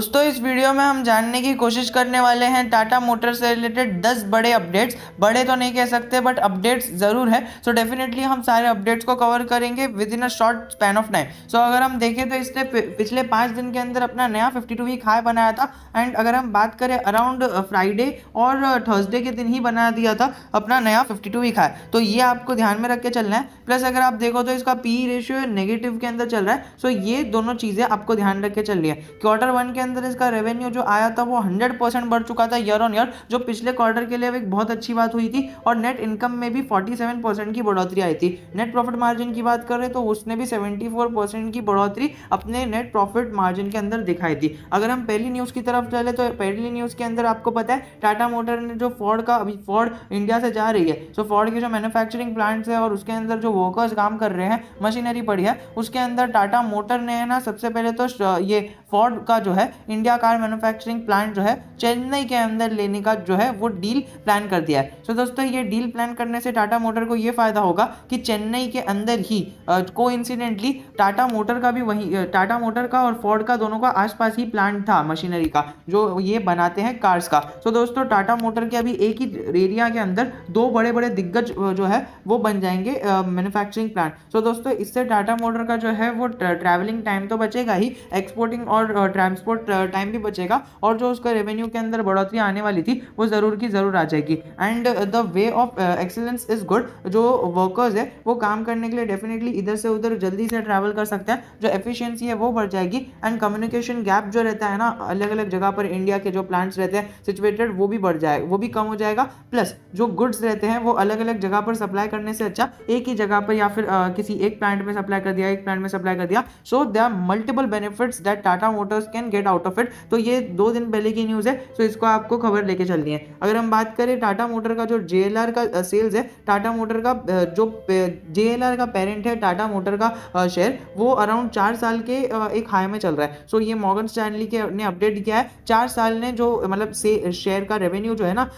दोस्तों इस वीडियो में हम जानने की कोशिश करने वाले हैं टाटा मोटर्स से रिलेटेड 10 बड़े अपडेट्स। बड़े तो नहीं कह सकते बट अपडेट्स ज़रूर है। सो डेफिनेटली हम सारे अपडेट्स को कवर करेंगे within a short span of time. So अगर हम देखें तो इसने पिछले 5 दिन के अंदर अपना नया 52 वीक हाई बनाया था। एंड अगर हम बात करें अराउंड फ्राइडे और थर्सडे के दिन ही बना दिया था अपना नया 52 वीक हाई। तो ये आपको ध्यान में रख के चलना है। प्लस अगर आप देखो तो इसका पी रेशियो नेगेटिव के अंदर चल रहा है। सो ये दोनों चीज़ें आपको ध्यान रख के चलनी है। क्वार्टर वन के अंदर इसका रेवेन्यू जो आया था वो 100% बढ़ चुका था ईयर ऑन ईयर, जो पिछले क्वार्टर के लिए एक बहुत अच्छी बात हुई थी। और नेट इनकम में भी 47% की बढ़ोतरी आई थी। नेट प्रॉफिट मार्जिन की बात करें तो उसने भी 74% की बढ़ोतरी अपने नेट प्रॉफिट मार्जिन के अंदर दिखाई थी। अगर हम पहली न्यूज़ की तरफ चले तो पहली न्यूज़ के अंदर आपको पता है टाटा मोटर ने जो फोर्ड इंडिया से जा रही है। सो फोर्ड के जो मैन्युफैक्चरिंग प्लांट्स है और उसके अंदर जो वर्कर्स काम कर रहे हैं, मशीनरी पड़ी है, उसके अंदर टाटा मोटर ने ना सबसे पहले तो ये फोर्ड का जो है इंडिया कार मैन्युफैक्चरिंग प्लांट जो है चेन्नई के अंदर लेने का जो है वो डील प्लान कर दिया है। सो दोस्तों ये डील प्लान करने से टाटा मोटर को ये फायदा होगा कि चेन्नई के अंदर ही कोइंसिडेंटली टाटा मोटर का भी वही टाटा मोटर का और फोर्ड का दोनों का आसपास ही प्लांट था मशीनरी का जो ये बनाते हैं कार्स का। सो दोस्तों टाटा मोटर के अभी एक ही एरिया के अंदर दो बड़े बड़े दिग्गज जो है वो बन जाएंगे मैन्युफैक्चरिंग प्लांट। सो दोस्तों इससे टाटा मोटर का जो है वो ट्रैवलिंग टाइम तो बचेगा ही, एक्सपोर्टिंग और ट्रांसपोर्ट टाइम भी बचेगा, और जो उसका रेवेन्यू के अंदर बढ़ोतरी आने वाली थी वो ज़रूर की ज़रूर आ जाएगी। And the way of excellence is good. जो वर्कर्स है वो काम करने के लिए डेफिनेटली इधर से उधर जल्दी से ट्रैवल कर सकते हैं, जो एफिशिएंसी है वो बढ़ जाएगी। एंड कम्युनिकेशन गैप जो रहता है ना अलग अलग जगह पर इंडिया के जो प्लांट्स रहते हैं सिचुएटेड, वो भी बढ़ जाएगा, वो भी कम हो जाएगा। प्लस जो गुड्स रहते हैं वो अलग अलग जगह पर सप्लाई करने से अच्छा एक ही जगह पर या फिर किसी एक प्लांट में सप्लाई कर दिया, एक प्लांट में सप्लाई कर दिया। So there are multiple benefits that Tata Motors can get out of it. तो ये 2 दिन पहले की न्यूज़ है, तो इसको आपको खबर लेके चलनी है। अगर हम बात करें टाटा मोटर का जो JLR का सेल्स है, टाटा मोटर का जो JLR का पेरेंट है टाटा मोटर का शेयर वो अराउंड 4 साल के एक हाई में चल रहा है। सो ये मॉर्गन स्टैनली के ने अपडेट किया है। 4 साल ने जो मतलब से शेयर का रेवेन्यू जो है ना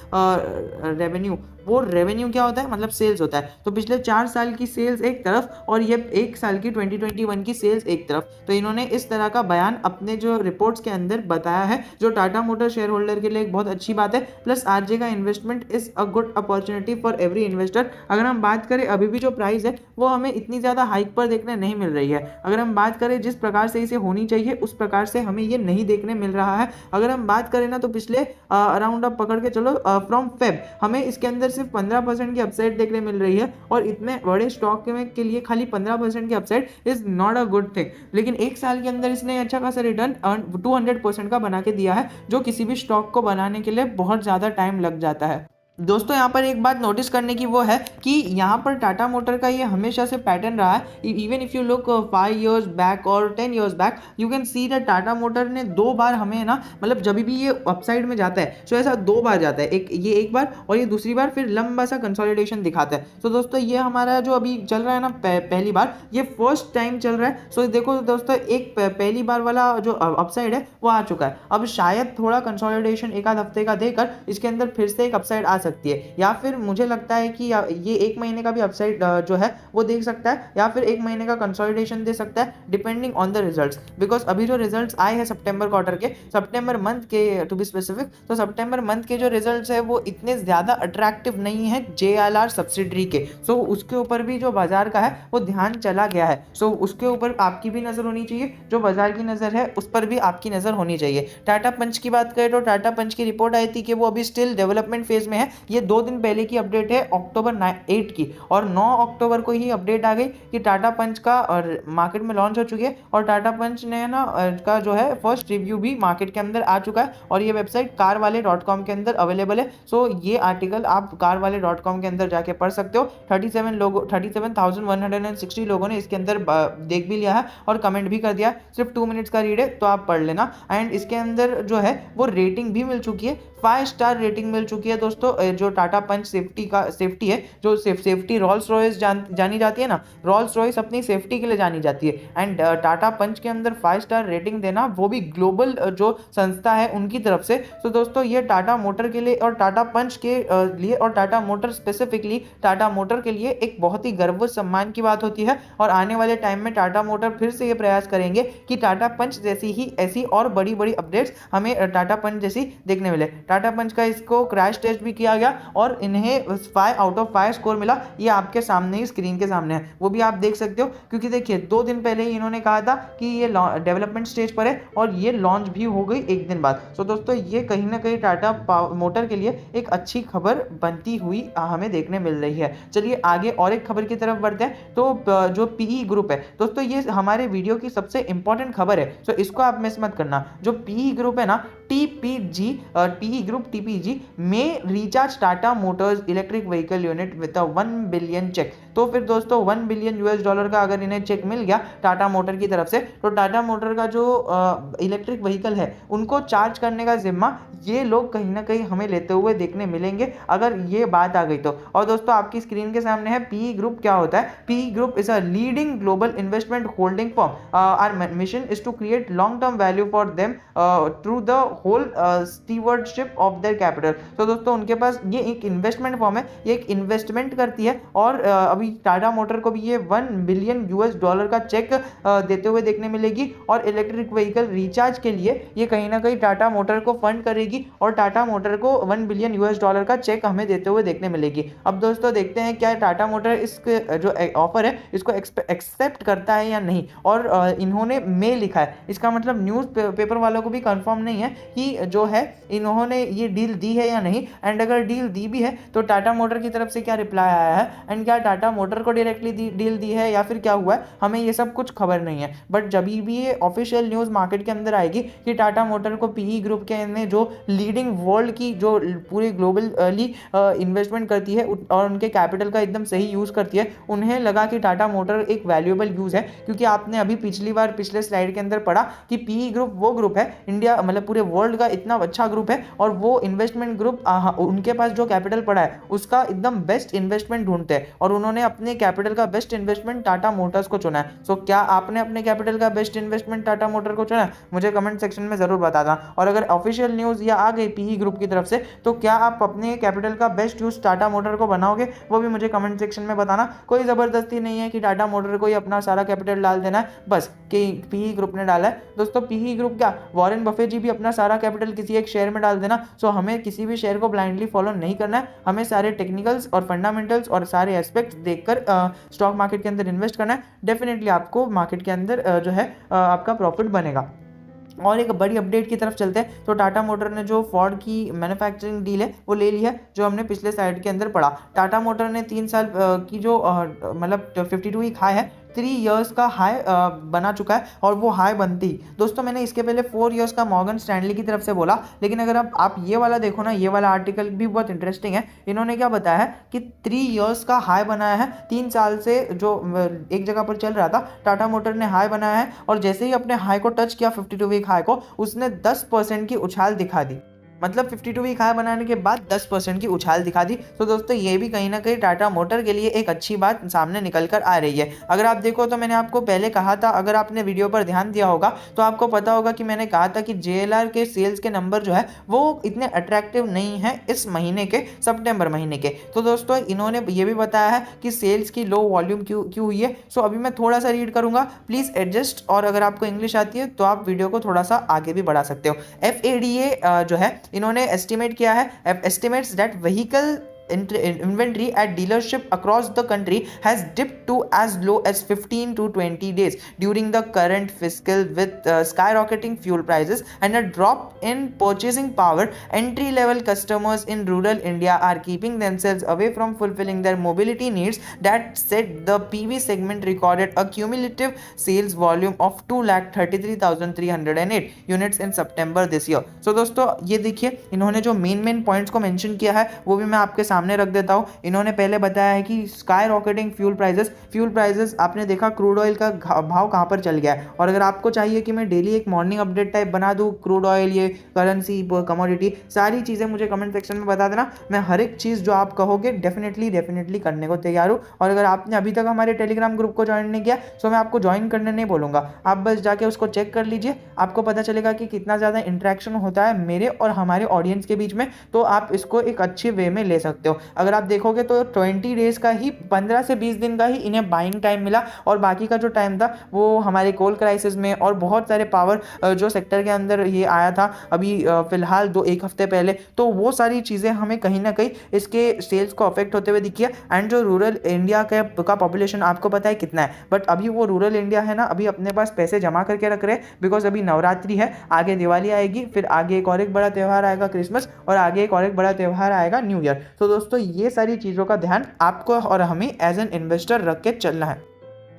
रेवेन्यू क्या होता है, मतलब सेल्स होता है। तो पिछले 4 साल की सेल्स एक तरफ और ये 1 साल की 2021 की सेल्स एक तरफ। तो इन्होंने इस तरह का बयान अपने जो रिपोर्ट्स के अंदर बताया है, जो टाटा मोटर शेयर होल्डर के लिए एक बहुत अच्छी बात है। प्लस आरजे का investment is a good opportunity for every investor. अगर हम बात करें अभी भी जो प्राइस है वो हमें इतनी ज़्यादा हाइक पर देखने नहीं मिल रही है। अगर हम बात करें जिस प्रकार से इसे होनी चाहिए उस प्रकार से हमें ये नहीं देखने मिल रहा है। अगर हम बात करें ना तो पिछले अराउंड आप पकड़ के चलो फ्रॉम फेब हमें इसके अंदर सिर्फ 15% की अपसाइड देखने मिल रही है, और इतने बड़े स्टॉक के लिए खाली 15% की upside is not a good thing. लेकिन 1 साल के अंदर इसने अच्छा खासा रिटर्न 200% का बना के दिया है, जो किसी भी स्टॉक को बनाने के लिए बहुत ज़्यादा टाइम लग जाता है। दोस्तों यहाँ पर एक बात नोटिस करने की वो है कि यहाँ पर टाटा मोटर का ये हमेशा से पैटर्न रहा है। Even if you look 5 years back और 10 years back you can see that Tata motor ने 2 बार हमें ना मतलब जब भी ये अपसाइड में जाता है सो ऐसा 2 बार जाता है, एक बार और ये दूसरी बार फिर लंबा सा कंसोलिडेशन दिखाता है। तो दोस्तों ये हमारा जो अभी चल रहा है ना पहली बार ये फर्स्ट टाइम चल रहा है। सो देखो दोस्तों एक पहली बार वाला जो अपसाइड है वो आ चुका है। अब शायद थोड़ा कंसोलिडेशन 1 आध हफ्ते का देकर इसके अंदर फिर से एक अपसाइड आ सकती है, या फिर मुझे लगता है कि ये 1 महीने का भी अपसाइड जो है वो देख सकता है, या फिर 1 महीने का कंसोलिडेशन दे सकता है depending on the results. Because अभी जो रिजल्ट्स आए हैं सितंबर क्वार्टर के, सितंबर मंथ के टू बी स्पेसिफिक, तो सितंबर मंथ के जो रिजल्ट्स है वो इतने ज़्यादा अट्रैक्टिव नहीं है JLR सब्सिडरी के। सो उसके ऊपर भी जो बाजार का है वो ध्यान चला गया है। सो उसके ऊपर आपकी भी नज़र होनी चाहिए, जो बाजार की नज़र है उस पर भी आपकी नज़र होनी चाहिए। टाटा पंच की बात करें तो टाटा पंच की रिपोर्ट आई थी कि वो अभी स्टिल डेवलपमेंट फेज में है। ये 2 दिन पहले की अपडेट है अक्टूबर 8 की, और 9 अक्टूबर को ही अपडेट आ गई कि टाटा पंच का और मार्केट में लॉन्च हो चुकी है, और टाटा पंच ने ना का जो है फर्स्ट रिव्यू भी मार्केट के अंदर आ चुका है, और ये वेबसाइट carwale.com के अंदर अवेलेबल है। सो ये आर्टिकल आप carwale.com के अंदर जाके पढ़ सकते हो। 37,160 लोगों ने इसके अंदर देख भी लिया है और कमेंट भी कर दिया। सिर्फ 2 मिनट्स का रीड है तो आप पढ़ लेना। एंड इसके अंदर जो है वो रेटिंग भी मिल चुकी है 5 स्टार रेटिंग मिल चुकी है दोस्तों। जो टाटा पंच सेफ्टी है, जो सेफ्टी रोल्स रॉयस जानी जाती है ना, रोल्स रॉयस अपनी सेफ्टी के लिए जानी जाती है, एंड टाटा पंच के अंदर 5 स्टार रेटिंग देना, वो भी ग्लोबल जो संस्था है उनकी तरफ से। तो दोस्तों ये टाटा मोटर के लिए और टाटा पंच के लिए और Tata motor specifically Tata motor के लिए एक बहुत ही गर्व सम्मान की बात होती है। और आने वाले टाइम में टाटा मोटर फिर से ये प्रयास करेंगे कि टाटा पंच जैसी ही ऐसी और बड़ी बड़ी अपडेट्स हमें टाटा पंच जैसी देखने मिले। टाटा पंच का इसको क्रैश टेस्ट भी किया गया और इन्हें 5 आउट ऑफ 5 स्कोर मिला। ये आपके सामने ही स्क्रीन के सामने है, वो भी आप देख सकते हो, क्योंकि देखिए 2 दिन पहले ही इन्होंने कहा था कि ये डेवलपमेंट स्टेज पर है और ये लॉन्च भी हो गई एक दिन बाद। सो दोस्तों ये कहीं ना कहीं टाटा मोटर के लिए एक अच्छी खबर बनती हुई हमें देखने मिल रही है। चलिए आगे और एक खबर की तरफ बढ़ते हैं। तो जो पीई ग्रुप है दोस्तों, ये हमारे वीडियो की सबसे इंपॉर्टेंट खबर है, सो इसको आप मिस मत करना। जो पीई ग्रुप है ना, पीई ग्रुप टीपीजी में recharge Tata Motors electric vehicle unit with 1 billion check. तो फिर दोस्तों 1 बिलियन यूएस डॉलर का अगर इन्हें चेक मिल गया टाटा मोटर की तरफ से, तो टाटा मोटर का जो इलेक्ट्रिक व्हीकल है उनको चार्ज करने का जिम्मा ये लोग कहीं ना कहीं हमें लेते हुए देखने मिलेंगे, अगर ये बात आ गई तो। और दोस्तों आपकी स्क्रीन के सामने है पीई ग्रुप क्या होता है। PE group is a leading global investment holding firm. Our mission is to create long term value for them through the whole stewardship of their capital. तो दोस्तों उनके पास ये एक इन्वेस्टमेंट फर्म है, ये एक इन्वेस्टमेंट करती है और अभी टाटा मोटर को भी ये 1 बिलियन यूएस डॉलर का चेक देते हुए देखने मिलेगी। और इलेक्ट्रिक व्हीकल रिचार्ज के लिए ये कहीं ना कहीं टाटा मोटर को फंड करेगी और टाटा मोटर को 1 बिलियन यूएस डॉलर का चेक हमें देते हुए देखने मिलेगी। अब दोस्तों देखते हैं क्या टाटा मोटर इस जो ऑफर है इसको एक्सेप्ट करता है या नहीं। और इन्होंने मे लिखा है, इसका मतलब न्यूज़ पेपर वालों को भी कंफर्म नहीं है कि जो है इन्होंने ये डील दी है या नहीं। एंड अगर डील दी भी है तो टाटा मोटर की तरफ से क्या रिप्लाई आया है, एंड क्या टाटा मोटर को डायरेक्टली डील दी है या फिर क्या हुआ है, हमें ये सब कुछ खबर नहीं है। बट जब भी ये ऑफिशियल न्यूज़ मार्केट के अंदर आएगी कि टाटा मोटर को पीई ग्रुप के ने जो लीडिंग वर्ल्ड की जो पूरी ग्लोबली इन्वेस्टमेंट करती है और उनके कैपिटल का एकदम सही यूज़ करती है, उन्हें लगा कि टाटा मोटर एक वैल्यूएबल यूज़ है। क्योंकि आपने अभी पिछले स्लाइड के अंदर पढ़ा कि पीई ग्रुप वो ग्रुप है इंडिया मतलब पूरे वर्ल्ड का इतना अच्छा ग्रुप है और वो इन्वेस्टमेंट ग्रुप उनके पास जो कैपिटल पड़ा है उसका एकदम बेस्ट इन्वेस्टमेंट ढूंढते हैं और उन्होंने अपने कैपिटल का बेस्ट इन्वेस्टमेंट टाटा मोटर्स को चुना है। सो क्या आपने अपने कैपिटल का बेस्ट इन्वेस्टमेंट टाटा मोटर को चुना है? मुझे कमेंट सेक्शन में जरूर बताना। और अगर ऑफिशियल न्यूज़ या आ गई पीई ग्रुप की तरफ से तो क्या आप अपने कैपिटल का बेस्ट यूज टाटा मोटर को बनाओगे, वो भी मुझे कमेंट सेक्शन में बताना। कोई ज़बरदस्ती नहीं है कि टाटा मोटर को ही अपना सारा कैपिटल डाल देना है बस कि पीई ग्रुप ने डाला है। दोस्तों पीई ग्रुप क्या, वॉरेन बफेट जी भी अपना सारा कैपिटल किसी एक शेयर में डाल देना। सो हमें किसी भी शेयर को ब्लाइंडली फॉलो नहीं करना है, हमें सारे टेक्निकल्स और फंडामेंटल्स और सारे एस्पेक्ट्स देखकर स्टॉक मार्केट के अंदर इन्वेस्ट करना है। डेफिनेटली आपको मार्केट के अंदर जो है आपका प्रॉफिट बनेगा। और एक बड़ी अपडेट की तरफ चलते हैं। तो टाटा मोटर ने जो फोर्ड की मैन्युफैक्चरिंग डील है वो ले ली है, जो हमने पिछले स्लाइड के अंदर पढ़ा। टाटा मोटर ने 3 साल की जो मतलब 52 वीक हाई है 3 इयर्स का हाई बना चुका है और वो हाई बनती दोस्तों मैंने इसके पहले 4 इयर्स का मॉर्गन स्टैनली की तरफ से बोला, लेकिन अगर आप ये वाला देखो ना, ये वाला आर्टिकल भी बहुत इंटरेस्टिंग है। इन्होंने क्या बताया है कि 3 इयर्स का हाई बनाया है, 3 साल से जो एक जगह पर चल रहा था टाटा मोटर ने हाई बनाया है और जैसे ही अपने हाई को टच किया 52 वीक हाई को, उसने 10% की उछाल दिखा दी। मतलब 52 वीक हाई बनाने के बाद 10% की उछाल दिखा दी। तो दोस्तों ये भी कहीं ना कहीं टाटा मोटर के लिए एक अच्छी बात सामने निकल कर आ रही है। अगर आप देखो तो मैंने आपको पहले कहा था, अगर आपने वीडियो पर ध्यान दिया होगा तो आपको पता होगा कि मैंने कहा था कि JLR के सेल्स के नंबर जो है वो इतने अट्रैक्टिव नहीं है इस महीने के, सितंबर महीने के। तो दोस्तों इन्होंने ये भी बताया है कि सेल्स की लो वॉल्यूम क्यों हुई है। सो अभी मैं थोड़ा सा रीड करूंगा, प्लीज़ एडजस्ट, और अगर आपको इंग्लिश आती है तो आप वीडियो को थोड़ा सा आगे भी बढ़ा सकते हो। FADA जो है इन्होंने एस्टिमेट किया है, estimates that vehicle inventory at dealership across the country has dipped to as low as 15 to 20 days during the current fiscal with skyrocketing fuel prices and a drop in purchasing power. Entry level customers in rural India are keeping themselves away from fulfilling their mobility needs. That said, the PV segment recorded a cumulative sales volume of 2,33,308 units in September this year. So दोस्तों ये देखिए इन्होंने जो main points को mention किया है वो भी मैं आपके सामने सामने रख देता हूँ। इन्होंने पहले बताया है कि स्काई रॉकेटिंग फ्यूल प्राइसेस आपने देखा क्रूड ऑयल का भाव कहाँ पर चल गया है। और अगर आपको चाहिए कि मैं डेली एक मॉर्निंग अपडेट टाइप बना दूँ, क्रूड ऑयल, ये करेंसी, कमोडिटी, सारी चीज़ें मुझे कमेंट सेक्शन में बता देना। मैं हर एक चीज़ जो आप कहोगे डेफिनेटली करने को तैयार हूँ। और अगर आपने अभी तक हमारे टेलीग्राम ग्रुप को ज्वाइन नहीं किया तो मैं आपको ज्वाइन करने नहीं बोलूँगा, आप बस जाके उसको चेक कर लीजिए, आपको पता चलेगा कि कितना ज़्यादा इंटरेक्शन होता है मेरे और हमारे ऑडियंस के बीच में। तो आप इसको एक अच्छे वे में ले सकते हो। अगर आप देखोगे तो 20 डेज का ही, 15 से 20 दिन का ही इन्हें बाइंग टाइम मिला, और बाकी का जो टाइम था वो हमारे कोल क्राइसिस में और बहुत सारे पावर जो सेक्टर के अंदर ये आया था अभी फिलहाल एक हफ्ते पहले, तो वो सारी चीज़ें हमें कहीं ना कहीं इसके सेल्स को अफेक्ट होते हुए दिखी है। एंड जो रूरल इंडिया का पॉपुलेशन आपको पता है कितना है, बट अभी वो रूरल इंडिया है ना, अभी अपने पास पैसे जमा करके रख रहे हैं, बिकॉज अभी नवरात्रि है, आगे दिवाली आएगी, फिर आगे एक और एक बड़ा त्यौहार आएगा क्रिसमस, और आगे एक और एक बड़ा त्यौहार आएगा न्यू ईयर। तो दोस्तों ये सारी चीज़ों का ध्यान आपको और हमें एज एन इन्वेस्टर रख के चलना है।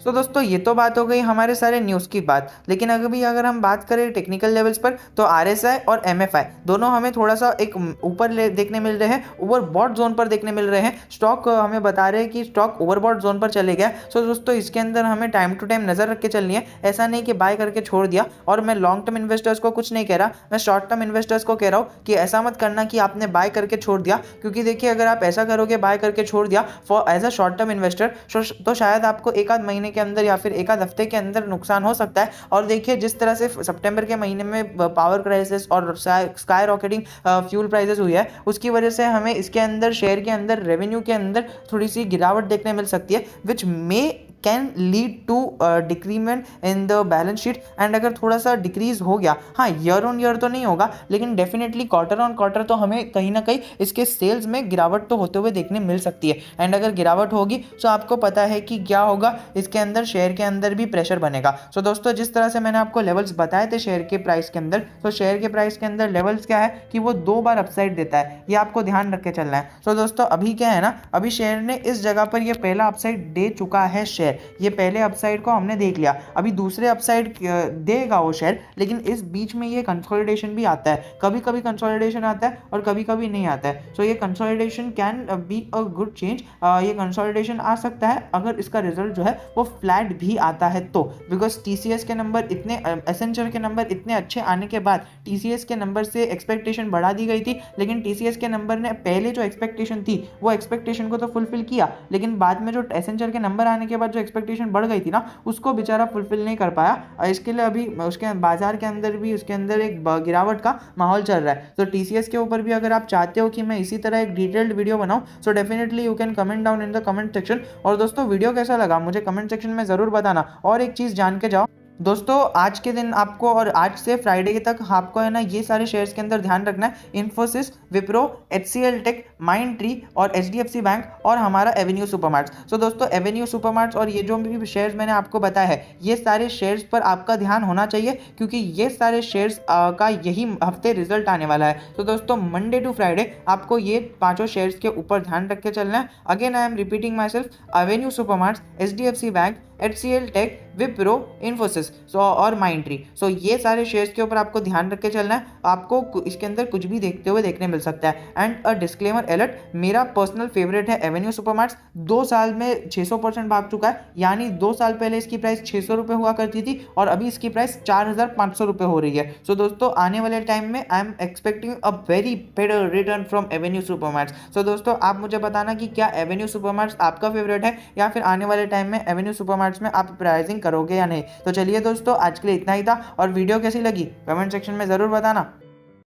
तो दोस्तों ये तो बात हो गई हमारे सारे न्यूज़ की बात, लेकिन अगर हम बात करें टेक्निकल लेवल्स पर, तो RSI और MFI दोनों हमें थोड़ा सा एक ऊपर देखने मिल रहे हैं, ओवरबॉट जोन पर देखने मिल रहे हैं। स्टॉक हमें बता रहे हैं कि स्टॉक ओवरबॉट जोन पर चले गया। सो दोस्तों इसके अंदर हमें टाइम टू टाइम नज़र रख के चलनी है, ऐसा नहीं कि बाय करके छोड़ दिया। और मैं लॉन्ग टर्म इन्वेस्टर्स को कुछ नहीं कह रहा, मैं शॉर्ट टर्म इन्वेस्टर्स को कह रहा हूँ कि ऐसा मत करना कि आपने बाय करके छोड़ दिया, क्योंकि देखिए अगर आप ऐसा करोगे बाय करके छोड़ दिया for as a short term investor, तो शायद आपको एक आध महीने के अंदर या फिर एक आध हफ्ते के अंदर नुकसान हो सकता है। और देखिए जिस तरह से सितंबर के महीने में पावर क्राइसिस और स्काई रॉकेटिंग फ्यूल प्राइसेस हुई है, उसकी वजह से हमें इसके अंदर शेयर के अंदर रेवेन्यू के अंदर थोड़ी सी गिरावट देखने मिल सकती है, which may can lead to decrement in the balance sheet. And अगर थोड़ा सा डिक्रीज हो गया, हाँ ईयर ऑन ईयर तो नहीं होगा, लेकिन डेफिनेटली क्वार्टर ऑन क्वार्टर तो हमें कहीं ना कहीं इसके सेल्स में गिरावट तो होते हुए देखने मिल सकती है। एंड अगर गिरावट होगी तो आपको पता है कि क्या होगा, इसके अंदर शेयर के अंदर भी प्रेशर बनेगा। सो दोस्तों जिस तरह से मैंने आपको लेवल्स बताए थे शेयर के प्राइस के अंदर, तो शेयर के प्राइस के अंदर लेवल्स क्या है कि वो 2 बार अपसाइड देता है, ये आपको ध्यान रख के चलना है। सो दोस्तों अभी क्या है ना, अभी शेयर ने इस जगह पर ये पहला अपसाइड दे चुका है शेयर, ये पहले अपसाइड को हमने देख लिया, अभी दूसरे अपसाइड देगा वो शेयर, लेकिन इस बीच में ये कंसोलिडेशन भी आता है, कभी कभी कंसोलिडेशन आता है और कभी कभी नहीं आता है। सो ये consolidation can be a good change, ये कंसोलिडेशन आ सकता है अगर इसका रिजल्ट जो है वो फ्लैट भी आता है तो, बिकॉज TCS के नंबर इतने, एसेंचर के नंबर इतने अच्छे आने के बाद TCS के नंबर से एक्सपेक्टेशन बढ़ा दी गई थी, लेकिन TCS के नंबर ने पहले जो एक्सपेक्टेशन थी वो एक्सपेक्टेशन को तो फुलफिल किया, लेकिन बाद में जो एसेंचर के नंबर आने के बाद जो एक्सपेक्टेशन बढ़ गई थी ना, उसको बेचारा फुलफिल नहीं कर पाया। इसके लिए अभी उसके बाजार के अंदर भी उसके अंदर एक गिरावट का माहौल चल रहा है। तो TCS के ऊपर भी अगर आप चाहते हो कि मैं इसी तरह एक डिटेल्ड वीडियो बनाऊं, so definitely you can comment down in the comment section. और दोस्तों वीडियो कैसा लगा मुझे कमेंट सेक्शन में ज़रूर बताना। और एक चीज़ जान के जाओ दोस्तों, आज के दिन आपको और आज से फ्राइडे तक आपको है ना ये सारे शेयर्स के अंदर ध्यान रखना है, Infosys, Wipro, HCL tech, Mindtree और HDFC बैंक और हमारा एवेन्यू सुपरमार्ट्स। सो दोस्तों एवेन्यू सुपरमार्ट्स और ये जो भी शेयर्स मैंने आपको बताया है, ये सारे शेयर्स पर आपका ध्यान होना चाहिए, क्योंकि ये सारे शेयर्स का यही हफ्ते रिजल्ट आने वाला है। तो दोस्तों मंडे टू फ्राइडे आपको ये पांचों शेयर्स के ऊपर ध्यान रख के चलना है। Again I am repeating myself, Avenue Supermarts, HDFC bank, HCL tech, Wipro, Infosys और माइंडट्री। सो ये सारे शेयर्स के ऊपर आपको ध्यान रख के चलना है, आपको इसके अंदर कुछ भी देखते हुए देखने मिल सकता है। एंड अ डिस्क्लेमर अलर्ट, मेरा पर्सनल फेवरेट है एवेन्यू सुपरमार्ट्स, 2 साल में 600% भाग चुका है, यानी 2 साल पहले इसकी प्राइस 600 रुपये हुआ करती थी और अभी इसकी प्राइस 4500 रुपये हो रही है। सो दोस्तों आने वाले टाइम में I am expecting a very better return from Avenue Supermarts. So दोस्तों आप मुझे बताना कि क्या एवेन्यू सुपरमार्ट्स आपका फेवरेट है, या फिर आने वाले टाइम में एवेन्यू सुपरमार्ट्स में आप प्राइसिंग करोगे या नहीं। तो चलिए दोस्तों आज के लिए इतना ही था, और वीडियो कैसी लगी कमेंट सेक्शन में ज़रूर बताना।